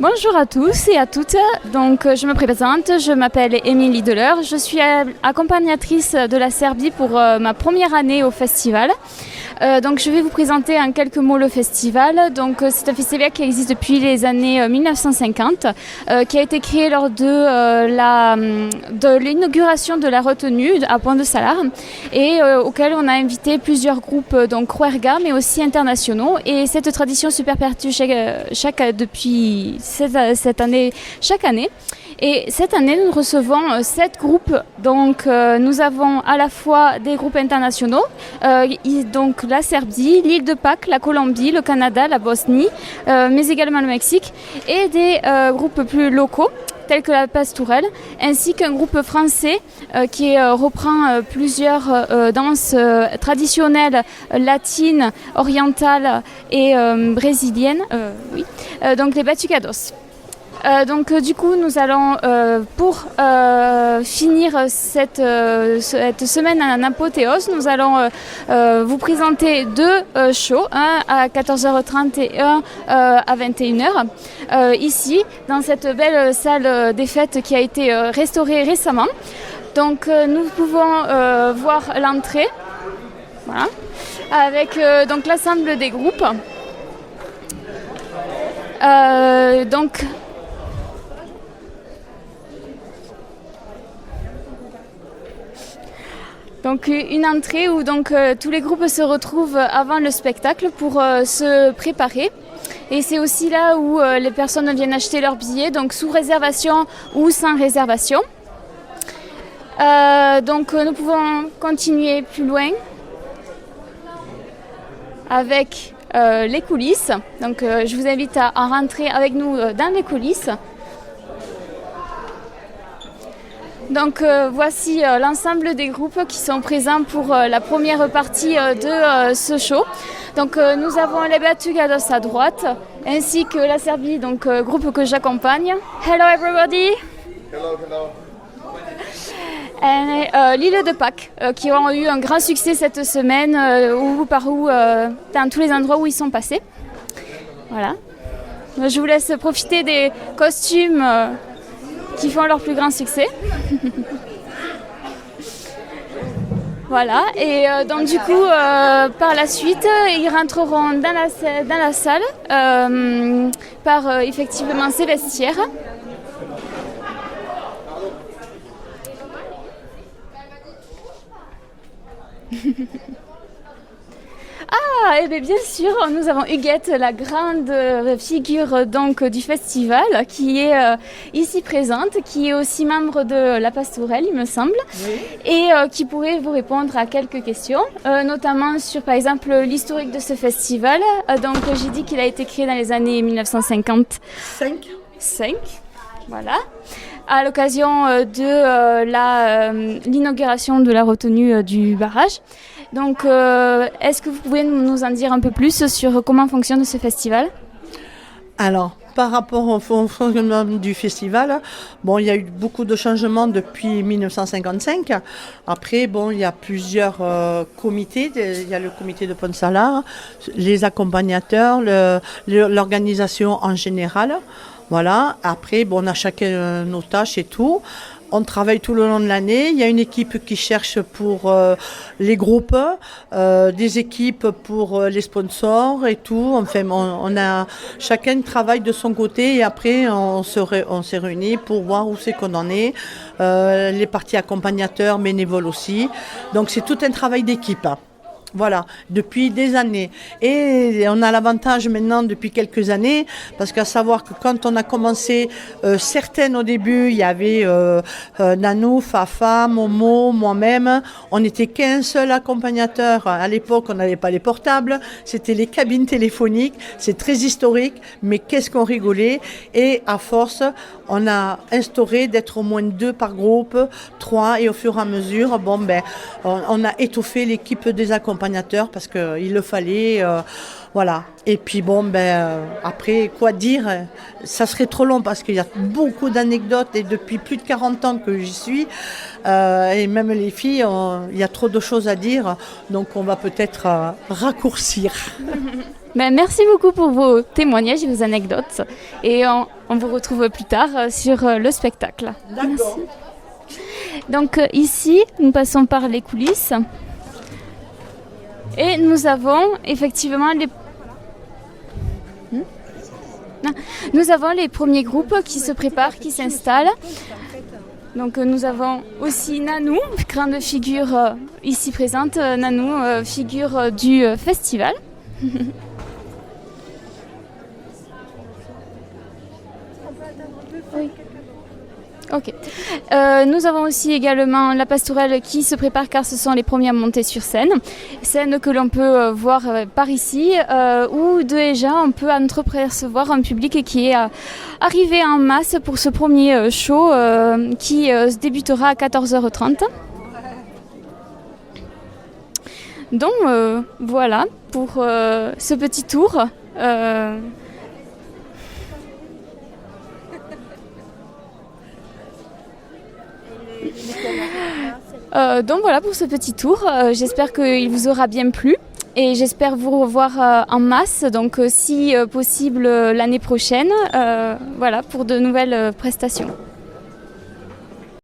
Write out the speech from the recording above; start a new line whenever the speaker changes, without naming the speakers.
Bonjour à tous et à toutes. Donc, je me présente, je m'appelle Émilie Deleur. Je suis accompagnatrice de la Serbie pour ma première année au festival. Donc, je vais vous présenter en quelques mots le festival. Donc, c'est un festival qui existe depuis les années 1950, qui a été créé lors de l'inauguration de la retenue à Pont de Salar et auquel on a invité plusieurs groupes, donc Rouerga, mais aussi internationaux. Et cette tradition se perpétue depuis cette année, chaque année. Et cette année, nous recevons 7 groupes. Donc, nous avons à la fois des groupes internationaux, donc la Serbie, l'île de Pâques, la Colombie, le Canada, la Bosnie, mais également le Mexique, et des groupes plus locaux, tels que la Pastourelle, ainsi qu'un groupe français qui reprend plusieurs danses traditionnelles latines, orientales et brésiliennes, donc les batucados. Du coup, nous allons, pour finir cette semaine en apothéose, nous allons vous présenter 2 shows, un à 14h30 et un à 21h, ici, dans cette belle salle des fêtes qui a été restaurée récemment. Donc, nous pouvons voir l'entrée, voilà, avec donc l'ensemble des groupes. Donc une entrée où tous les groupes se retrouvent avant le spectacle pour se préparer. Et c'est aussi là où les personnes viennent acheter leurs billets, donc sous réservation ou sans réservation. Nous pouvons continuer plus loin avec les coulisses. Donc je vous invite à rentrer avec nous dans les coulisses. Donc voici l'ensemble des groupes qui sont présents pour la première partie de ce show. Donc nous avons les Batucados à droite, ainsi que la Serbie, donc groupe que j'accompagne. Hello everybody!
Hello, hello.
Et l'île de Pâques, qui ont eu un grand succès cette semaine, dans tous les endroits où ils sont passés. Voilà. Je vous laisse profiter des costumes qui font leur plus grand succès. Voilà, et par la suite, ils rentreront dans la salle par effectivement ces vestiaires. Ah, et bien sûr, nous avons Huguette, la grande figure du festival, qui est ici présente, qui est aussi membre de la Pastourelle, il me semble, oui. Et qui pourrait vous répondre à quelques questions, notamment sur, par exemple, l'historique de ce festival. J'ai dit qu'il a été créé dans les années 1955. Voilà. À l'occasion de l'inauguration de la retenue du barrage. Donc, est-ce que vous pouvez nous en dire un peu plus sur comment fonctionne ce festival ?
Alors, par rapport au fonctionnement du festival, il y a eu beaucoup de changements depuis 1955. Après, il y a plusieurs comités. Il y a le comité de Pont de Salar, les accompagnateurs, l'organisation en général. Voilà. Après, on a chacun nos tâches et tout. On travaille tout le long de l'année. Il y a une équipe qui cherche pour les groupes, des équipes pour les sponsors et tout. Enfin, chacun travaille de son côté et après on s'est réunis pour voir où c'est qu'on en est. Les parties accompagnateurs, bénévoles aussi. Donc c'est tout un travail d'équipe. Voilà, depuis des années. Et on a l'avantage maintenant depuis quelques années, parce qu'à savoir que quand on a commencé, certaines au début, il y avait Nanou, Fafa, Momo, moi-même. On n'était qu'un seul accompagnateur. À l'époque, on n'avait pas les portables, c'était les cabines téléphoniques. C'est très historique, mais qu'est-ce qu'on rigolait. Et à force, on a instauré d'être au moins 2 par groupe, 3, et au fur et à mesure, on a étoffé l'équipe des accompagnateurs parce qu'il le fallait, voilà. Et puis après, quoi dire, ça serait trop long parce qu'il y a beaucoup d'anecdotes et depuis plus de 40 ans que j'y suis, et même les filles, il y a trop de choses à dire, donc on va peut-être raccourcir.
Merci beaucoup pour vos témoignages et vos anecdotes. Et on vous retrouve plus tard sur le spectacle.
D'accord.
Merci. Donc ici, nous passons par les coulisses. Et nous avons effectivement les premiers groupes qui se préparent, qui s'installent. Donc nous avons aussi Nanou, grande figure ici présente. Nanou, figure du festival. Oui. Ok. Nous avons aussi également la pastourelle qui se prépare car ce sont les premiers à monter sur scène. Scène que l'on peut voir par ici où déjà on peut entreapercevoir un public qui est arrivé en masse pour ce premier show qui débutera à 14h30. Donc voilà pour ce petit tour. Donc voilà pour ce petit tour. J'espère qu'il vous aura bien plu et j'espère vous revoir en masse. Donc si possible l'année prochaine, voilà pour de nouvelles prestations.